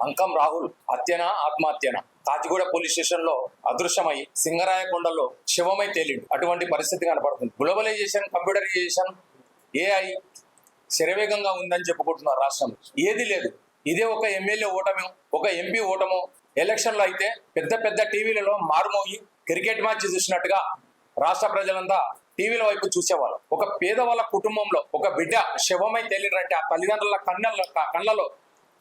అంకం Rahul హత్యన ఆత్మహత్యన Kachiguda police station లో అదృశ్యమై సింగరాయకొండలో శివమై తేలిండు. అటువంటి పరిస్థితి కనపడుతుంది. గ్లోబలైజేషన్, కంప్యూటరైజేషన్, ఏఐ శరవేగంగా ఉందని చెప్పుకుంటున్నారు రాష్ట్రం. ఏది లేదు. ఇదే ఒక ఎమ్మెల్యే ఓటమో, ఒక ఎంపీ ఓటమో ఎలక్షన్లో అయితే పెద్ద పెద్ద టీవీలలో మారుమోగి క్రికెట్ మ్యాచ్ చూసినట్టుగా రాష్ట్ర ప్రజలంతా టీవీల వైపు చూసేవాళ్ళు. ఒక పేదవాళ్ళ కుటుంబంలో ఒక బిడ్డ శవమై తేలిరంటే ఆ తల్లిదండ్రుల కళ్ళలో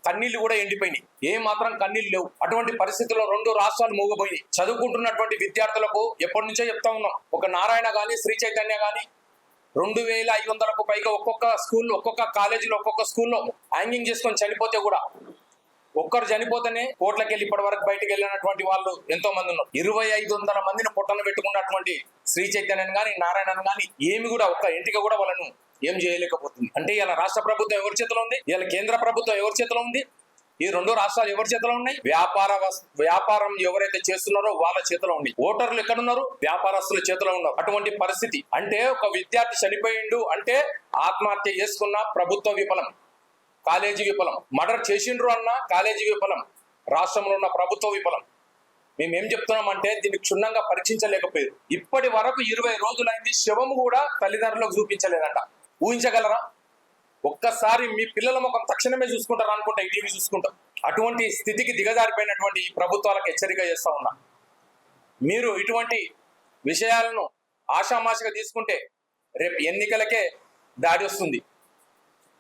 కన్నీళ్లు కూడా ఎండిపోయినాయి. ఏ మాత్రం కన్నీళ్లు లేవు. అటువంటి పరిస్థితుల్లో 2 రాష్ట్రాలు మూగపోయినాయి. చదువుకుంటున్నటువంటి విద్యార్థులకు ఎప్పటి నుంచో చెప్తా ఉన్నాం. ఒక నారాయణ గాని, శ్రీ చైతన్య గాని 2500కు పైగా ఒక్కొక్క స్కూల్లో, ఒక్కొక్క కాలేజీలో, ఒక్కొక్క స్కూల్లో హ్యాంగింగ్ చేసుకొని చనిపోతే కూడా, ఒక్కరు చనిపోతేనే కోట్లకి వెళ్ళి ఇప్పటి వరకు బయటకు వెళ్ళినటువంటి వాళ్ళు ఎంతో మంది ఉన్నారు. 2500 మందిని పొట్టను పెట్టుకున్నటువంటి శ్రీ చైతన్యను గాని, నారాయణను గాని ఏమి కూడా ఒక్క ఇంటికి కూడా వాళ్ళను ఏం చేయలేకపోతుంది. అంటే ఇలా రాష్ట్ర ప్రభుత్వం ఎవరి చేతిలో ఉంది? ఇలా కేంద్ర ప్రభుత్వం ఎవరి చేతిలో ఉంది? ఈ 2 రాష్ట్రాలు ఎవరి చేతిలో ఉన్నాయి? వ్యాపారం ఎవరైతే చేస్తున్నారో వాళ్ళ చేతిలో ఉంది. ఓటర్లు ఎక్కడున్నారు? వ్యాపారస్తుల చేతిలో ఉన్నారు. అటువంటి పరిస్థితి. అంటే ఒక విద్యార్థి చనిపోయిండు అంటే ఆత్మహత్య చేసుకున్న ప్రభుత్వ విఫలం, కాలేజీ విఫలం. మర్డర్ చేసిండ్రు అన్న కాలేజీ విఫలం, రాష్ట్రంలో ఉన్న ప్రభుత్వ విఫలం. మేమేం చెప్తున్నామంటే దీన్ని క్షుణ్ణంగా పరీక్షించలేకపోయారు. ఇప్పటి వరకు 20 రోజులైంది. శవము కూడా తల్లిదండ్రులకు చూపించలేదంట. ఊహించగలరా? ఒక్కసారి మీ పిల్లల ముఖం తక్షణమే చూసుకుంటారు అనుకుంటా, ఈ టీవీ చూసుకుంటాం. అటువంటి స్థితికి దిగజారిపోయినటువంటి ఈ ప్రభుత్వాలకు హెచ్చరిక చేస్తా ఉన్నా. మీరు ఇటువంటి విషయాలను ఆషామాషిగా తీసుకుంటే రేపు ఎన్నికలకే దాడి వస్తుంది.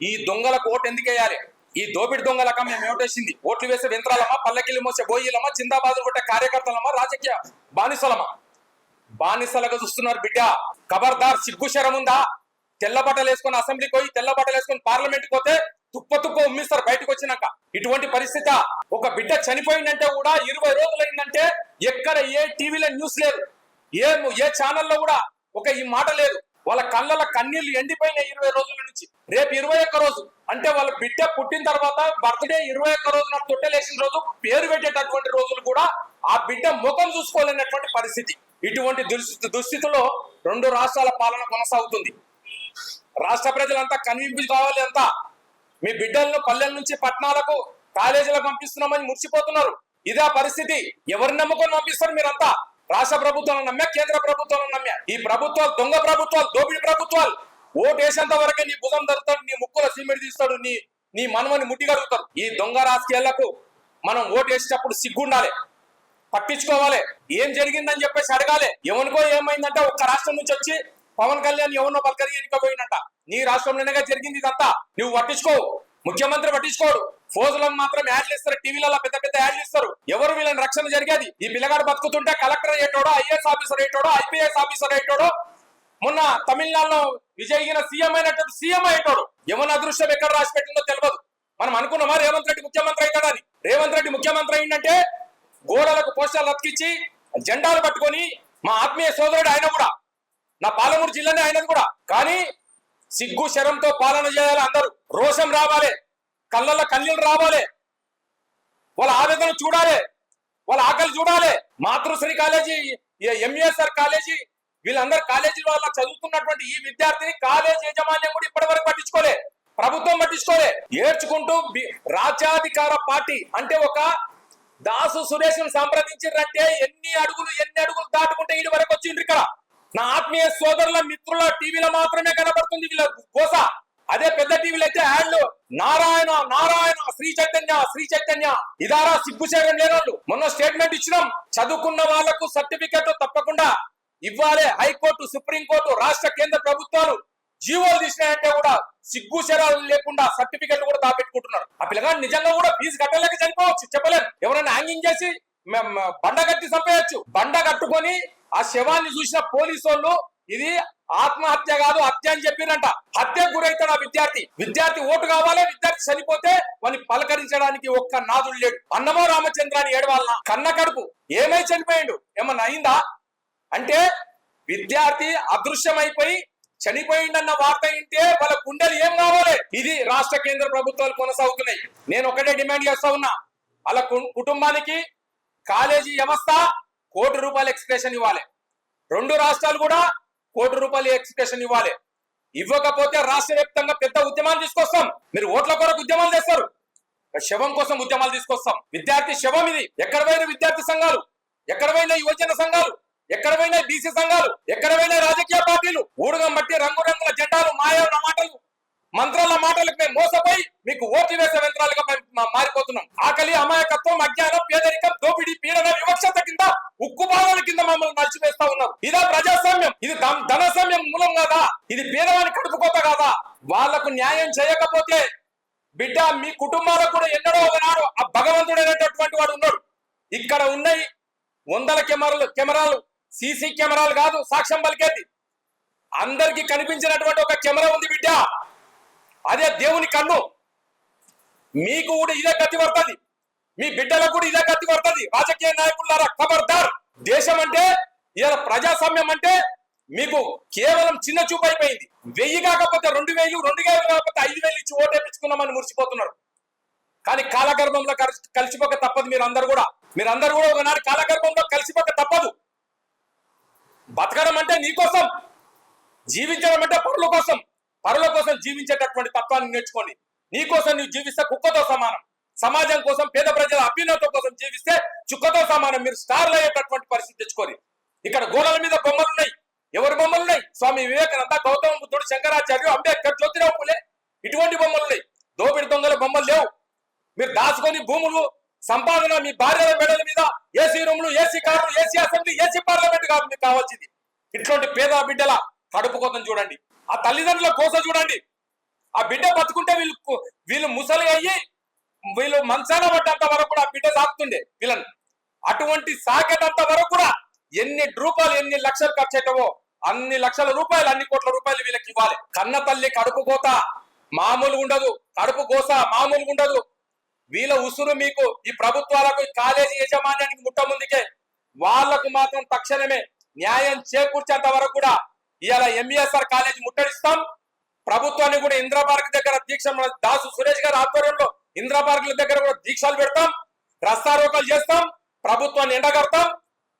ఈ దొంగలకు ఓటు ఎందుకు వేయాలి? ఈ దోపిడి దొంగలక మేము ఓటేసింది ఓట్లు వేసే యంత్రాలమా, పల్లకిల్లి మోసే బోయిలమా, చిందాబాదులు కొట్టే కార్యకర్తలమా, రాజకీయ బానిసలమా? బానిసలుగా చూస్తున్నారు బిడ్డ. ఖబర్దార్, సిగ్గు శరం ఉందా? తెల్ల బట్టలు వేసుకొని అసెంబ్లీకి పోయి, తెల్ల బట్టలు వేసుకొని పార్లమెంట్కి పోతే తుప్ప ఉమ్మిస్తారు బయటకు వచ్చినాక. ఇటువంటి పరిస్థితి. ఒక బిడ్డ చనిపోయిందంటే కూడా 20 రోజులైందంటే ఎక్కడ ఏ టీవీలో న్యూస్ లేదు, ఏ ఛానల్లో కూడా ఈ మాట లేదు. వాళ్ళ కళ్ళ కన్నీళ్లు ఎండిపోయిన 20 రోజుల నుంచి. రేపు 21 రోజు అంటే వాళ్ళ బిడ్డ పుట్టిన తర్వాత బర్త్డే 21 రోజున తొట్టెలేసిన రోజు, పేరు పెట్టేటటువంటి రోజులు కూడా ఆ బిడ్డ ముఖం చూసుకోలేనటువంటి పరిస్థితి. ఇటువంటి దుస్థితిలో 2 రాష్ట్రాల పాలన కొనసాగుతుంది. రాష్ట్ర ప్రజలంతా కన్విన్స్ కావాలి. అంతా మీ బిడ్డలను పల్లెల నుంచి పట్టణాలకు, కాలేజీలకు పంపిస్తున్నామని మురిసిపోతున్నారు. ఇదే పరిస్థితి. ఎవరిని నమ్ముకొని పంపిస్తారు మీరంతా? రాష్ట్ర ప్రభుత్వాలను నమ్మా, కేంద్ర ప్రభుత్వాలను నమ్మా? ఈ ప్రభుత్వాలు దొంగ ప్రభుత్వాలు, దోపిడి ప్రభుత్వాలు. ఓటు వేసేంత వరకే నీ భుజం ధరుతాడు, నీ ముక్కుల సిమెంట్ తీస్తాడు, నీ మనమని ముట్టిగలుగుతారు. ఈ దొంగ రాజకీయాలకు మనం ఓటు వేసేటప్పుడు సిగ్గుండాలి, పట్టించుకోవాలి. ఏం జరిగిందని చెప్పేసి అడగాలి. ఎవరికో ఏమైందంటే ఒక్క రాష్ట్రం నుంచి వచ్చి పవన్ కళ్యాణ్ ఎవరినో బల్కరి ఎన్నికపోయినట్ట. నీ రాష్ట్రంలోనే జరిగింది ఇదంతా. నువ్వు పట్టించుకోవు, ముఖ్యమంత్రి పట్టించుకోడు. ఫోజులను మాత్రం యాడ్లు ఇస్తారు, టీవీలలో పెద్ద పెద్ద యాడ్లు ఇస్తారు. ఎవరు వీళ్ళని రక్షణ జరిగేది? ఈ పిల్లగాడు బతుకుతుంటే కలెక్టర్ అయ్యేటోడో, ఐఏఎస్ ఆఫీసర్ అయ్యేటోడో, ఐపీఎస్ ఆఫీసర్ అయ్యేటోడో, మొన్న తమిళనాడులో విజయగిన సీఎం అయినట్టు సీఎం అయ్యేటోడు. ఎవరి అదృష్టం ఎక్కడ రాసి పెట్టిందో తెలియదు. మనం అనుకున్నామా రేవంత్ రెడ్డి ముఖ్యమంత్రి అవుతాడని? రేవంత్ రెడ్డి ముఖ్యమంత్రి అయిందంటే గోడలకు పోస్టర్లు అతికించి జెండాలు పట్టుకొని, మా ఆత్మీయ సోదరుడు ఆయన కూడా, నా పాలమూరు జిల్లానే అయినది కూడా. కానీ సిగ్గు శరంతో పాలన చేయాలి. అందరూ రోషం రావాలి, కళ్ళల్లో కన్నీళ్ళు రావాలి, వాళ్ళ ఆవేదన చూడాలి, వాళ్ళ ఆకలి చూడాలి. మాతృశ్రీ కాలేజీ, ఎంఏఎస్ఆర్ కాలేజీ, వీళ్ళందరూ కాలేజీ వాళ్ళ చదువుతున్నటువంటి ఈ విద్యార్థిని కాలేజీ యాజమాన్యం కూడా ఇప్పటి వరకు పట్టించుకోలే, ప్రభుత్వం పట్టించుకోలే. ఏడ్చుకుంటూ రాజ్యాధికార పార్టీ అంటే ఒక దాసు సురేష్ సంప్రదించారంటే ఎన్ని అడుగులు దాటుకుంటే వీళ్ళ వరకు వచ్చిండ్రు. ఇక్కడ నా ఆత్మీయ సోదరుల మిత్రుల టీవీలో మాత్రమే కనబడుతుంది వీళ్ళ గోస. అదే పెద్ద టీవీలో అయితే యాడ్లు నారాయణ నారాయణ, శ్రీ చైతన్య ఇదారా సిగ్గుచేయడం లేనోళ్ళు. మొన్న స్టేట్మెంట్ ఇచ్చినాం, చదువుకున్న వాళ్లకు సర్టిఫికెట్ తప్పకుండా ఇవ్వాలి. హైకోర్టు, సుప్రీంకోర్టు, రాష్ట్ర కేంద్ర ప్రభుత్వాలు జీవోలు తీసినాయంటే కూడా సిగ్గు శరాలు లేకుండా సర్టిఫికెట్లు కూడా దాపెట్టుకుంటున్నారు. ఆ పిల్లగాడు నిజంగా కూడా ఫీజు కట్టలేక చనిపోవచ్చు, చెప్పలేను. ఎవరైనా హ్యాంగింగ్ చేసి బండ కట్టి చంపేయచ్చు. బండ కట్టుకొని ఆ శవాన్ని చూసిన పోలీసు వాళ్ళు ఇది ఆత్మహత్య కాదు హత్య అని చెప్పిరంట. హత్యకు గురైతాడు ఆ విద్యార్థి ఓటు కావాలి. విద్యార్థి చనిపోతే వాడిని పలకరించడానికి ఒక్క నాదుడు లేడు. అన్నమో రామచంద్రాన్ని ఏడవాలన కన్న కడుపు ఏమై చనిపోయిండు? ఏమన్నా అయిందా? అంటే విద్యార్థి అదృశ్యమైపోయి చనిపోయిందన్న వార్త వింటే వాళ్ళ గుండెలు ఏం కావాలి? ఇది రాష్ట్ర కేంద్ర ప్రభుత్వాలు కొనసాగుతున్నాయి. నేను ఒకటే డిమాండ్ చేస్తా ఉన్నా, వాళ్ళ కుటుంబానికి కాలేజీ వ్యవస్థ ₹1 కోటి ఎక్స్ప్రెషన్ ఇవ్వాలి. 2 రాష్ట్రాలు కూడా ₹1 కోటి ఎక్స్ప్రెషన్ ఇవ్వాలి. ఇవ్వకపోతే రాష్ట్ర వ్యాప్తంగా పెద్ద ఉద్యమాలు తీసుకొస్తాం. మీరు ఓట్ల కొరకు ఉద్యమాలు చేస్తారు, శవం కోసం ఉద్యమాలు తీసుకొస్తాం. విద్యార్థి శవం ఇది. ఎక్కడ పోయిన విద్యార్థి సంఘాలు, ఎక్కడ పోయిన యువజన సంఘాలు, ఎక్కడ పోయిన బీసీ సంఘాలు, ఎక్కడ పోయిన రాజకీయ పార్టీలు ఊడుగం బట్టి రంగురంగుల జెండాలు, మాయల మాటలు, మంత్రాల మాటలకు మేము మోసపోయి మీకు ఓట్లు వేసే యంత్రాలుగా మారిపోతున్నాం. ఆకలి, అమాయకత్వం, అజ్ఞానం, పేదరికం, దోపిడీ, పీడన, వివక్షత కింద ఉక్కు బాధల కింద మమ్మల్ని నడిచివేస్తా ఉన్నారు. ఇదా ప్రజాస్వామ్యం? ఇది ధనస్వామ్యం మూలం కాదా? ఇది పేదవాని కడుపుకోత కాదా? వాళ్లకు న్యాయం చేయకపోతే బిడ్డ మీ కుటుంబాలకు కూడా ఎన్నడో ఒకనాడు ఆ భగవంతుడైనటువంటి వాడు ఉన్నాడు. ఇక్కడ ఉన్నాయి వందల కెమెరాలు, సీసీ కెమెరాలు కాదు సాక్ష్యం పలికేది. అందరికి కనిపించినటువంటి ఒక కెమెరా ఉంది బిడ్డ, అదే దేవుని కన్ను. మీకు కూడా ఇదే గతి పడుతుంది, మీ బిడ్డలకు కూడా ఇదే గతి పడుతుంది. రాజకీయ నాయకులారా ఖబర్దార్. దేశం అంటే ఇలా ప్రజాస్వామ్యం అంటే మీకు కేవలం చిన్న చూపు అయిపోయింది. 1000 కాకపోతే 2000, 2000 కాకపోతే 5000 ఇచ్చి ఓటేపించుకున్నామని మురిసిపోతున్నారు. కానీ కాలగర్భంలో కలిసిపోక తప్పదు. మీరందరూ కూడా ఒకనాడు కాలగర్భంలో కలిసిపోక తప్పదు. బతకడం అంటే నీకోసం, జీవించడం అంటే పరుల కోసం జీవించేటటువంటి తత్వాన్ని నేర్చుకోండి. నీకోసం నువ్వు జీవిస్తే కుక్కతో సమానం, సమాజం కోసం పేద ప్రజల అభ్యున్నతం కోసం జీవిస్తే చుక్కతో సమానం. మీరు స్టార్లు అయ్యేటటువంటి పరిస్థితి తెచ్చుకొని ఇక్కడ గోడల మీద బొమ్మలు ఉన్నాయి. ఎవరి బొమ్మలు ఉన్నాయి? స్వామి వివేకానంద, గౌతమ బుద్ధుడు, శంకరాచార్యుడు, అంబేద్కర్, జ్యోతిరావు పూలే, ఇటువంటి బొమ్మలు ఉన్నాయి. దోపిడి దొంగల బొమ్మలు లేవు. మీరు దాచుకొని భూములు, సంపాదన, మీ భార్యల మెడల మీద ఏసీ రూములు, ఏసీ కార్లు, ఏసీ అసెంబ్లీ, ఏసీ పార్లమెంట్ కాదు మీకు కావాల్సింది. ఇట్లాంటి పేద బిడ్డల కడుపు కోతను చూడండి, ఆ తల్లిదండ్రుల కోస చూడండి. ఆ బిడ్డ బతుకుంటే వీళ్ళు ముసలి అయ్యి వీళ్ళు మంచాన పడ్డంత వరకు కూడా ఆ బిడ్డ సాకుతుండే వీళ్ళని. అటువంటి సాకేటంత వరకు కూడా ఎన్ని రూపాయలు, ఎన్ని లక్షలు ఖర్చు అవుతావో అన్ని లక్షల రూపాయలు, అన్ని కోట్ల రూపాయలు వీళ్ళకి ఇవ్వాలి. కన్న తల్లి కడుపు కోత మామూలుగా ఉండదు, కడుపు కోస మామూలుగా ఉండదు. వీళ్ళ ఉసురు మీకు ఈ ప్రభుత్వాలకు, కాలేజీ యజమాన్యానికి ముట్ట ముందుకే వాళ్లకు మాత్రం తక్షణమే న్యాయం చేకూర్చేంత వరకు కూడా ఇవాళ ఎంబీఎస్ఆర్ కాలేజీ ముట్టడిస్తాం. ప్రభుత్వాన్ని కూడా ఇందిరా పార్క్ దగ్గర దీక్ష, దాసు సురేష్ గారి ఆధ్వర్యంలో ఇందిరా పార్కుల దగ్గర కూడా దీక్షలు పెడతాం, రస్తారోకలు చేస్తాం, ప్రభుత్వాన్ని ఎండగడతాం.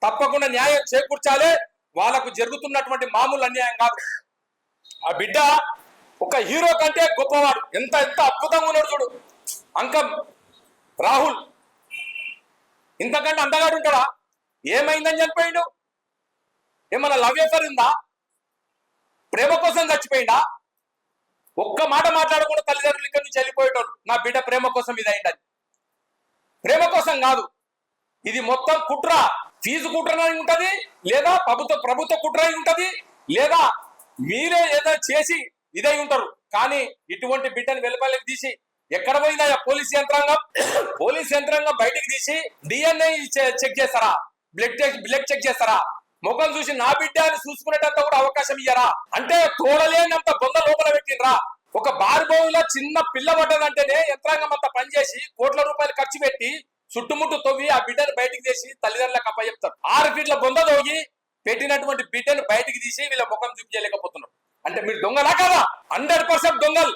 తప్పకుండా న్యాయం చేకూర్చాలి. వాళ్ళకు జరుగుతున్నటువంటి మామూలు అన్యాయం కాదు. ఆ బిడ్డ ఒక హీరో కంటే గొప్పవాడు. ఎంత అద్భుతంగా ఉన్నాడు చూడు. అంకం రాహుల్ ఇంతకంటే అందగాడు ఉంటాడా? ఏమైందని చనిపోయిండు? ఏమన్నా లవ్ ఎఫర్ ఉందా? ప్రేమ కోసం చచ్చిపోయిందా? ఒక్క మాట మాట్లాడకుండా తల్లిదండ్రులు ఇక్కడి నుంచి వెళ్ళిపోయేటోడు. నా బిడ్డ ప్రేమ కోసం ఇది అయిందని. ప్రేమ కోసం కాదు, ఇది మొత్తం కుట్ర. ఫీజు కుట్ర ఉంటది, లేదా ప్రభుత్వ కుట్ర ఉంటది, లేదా మీరే ఏదో చేసి ఇదై ఉంటారు. కానీ ఇటువంటి బిడ్డను వెలుపలికి తీసి ఎక్కడ పోయిందా పోలీస్ యంత్రాంగం బయటికి తీసి డిఎన్ఏ చెక్ చేస్తారా? బ్లడ్ చెక్ చేస్తారా? ముఖం చూసి నా బిడ్డ అని చూసుకునేటంత కూడా అవకాశం ఇయ్యరా? అంటే తోడలేనంత బొంద లోపల పెట్టినరా? ఒక బార్బోవిలో చిన్న పిల్ల పడ్డదంటేనే యంత్రాంగం అంతా పనిచేసి కోట్ల రూపాయలు ఖర్చు పెట్టి చుట్టుముట్టు తవ్వి ఆ బిడ్డను బయటికి తీసి తల్లిదండ్రులకు అప్పచెప్తారు. 6 ఫీట్ల బొంద తోగి పెట్టినటువంటి బిడ్డను బయటికి తీసి వీళ్ళ ముఖం చూపించలేకపోతున్నారు. అంటే మీరు దొంగలా కదా? 100% దొంగలు.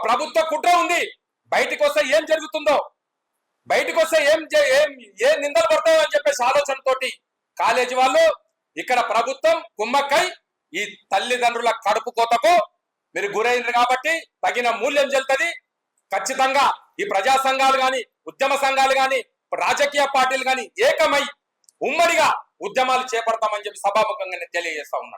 ప్రభుత్వ కుట్ర ఉంది. బయటికి వస్తే ఏం జరుగుతుందో, బయటికి వస్తే ఏ నిందలు పడతాయో అని చెప్పేసి ఆలోచనతోటి కాలేజీ వాళ్ళు, ఇక్కడ ప్రభుత్వం కుమ్మక్కై ఈ తల్లిదండ్రుల కడుపు కోతకు మీరు గురైనరు కాబట్టి తగిన మూల్యం చెల్లుతుంది. ఖచ్చితంగా ఈ ప్రజా సంఘాలు గాని, ఉద్యమ సంఘాలు గాని, రాజకీయ పార్టీలు గాని ఏకమై ఉమ్మడిగా ఉద్యమాలు చేపడతామని చెప్పి సభాముఖంగా నేను తెలియజేస్తా ఉన్నాను.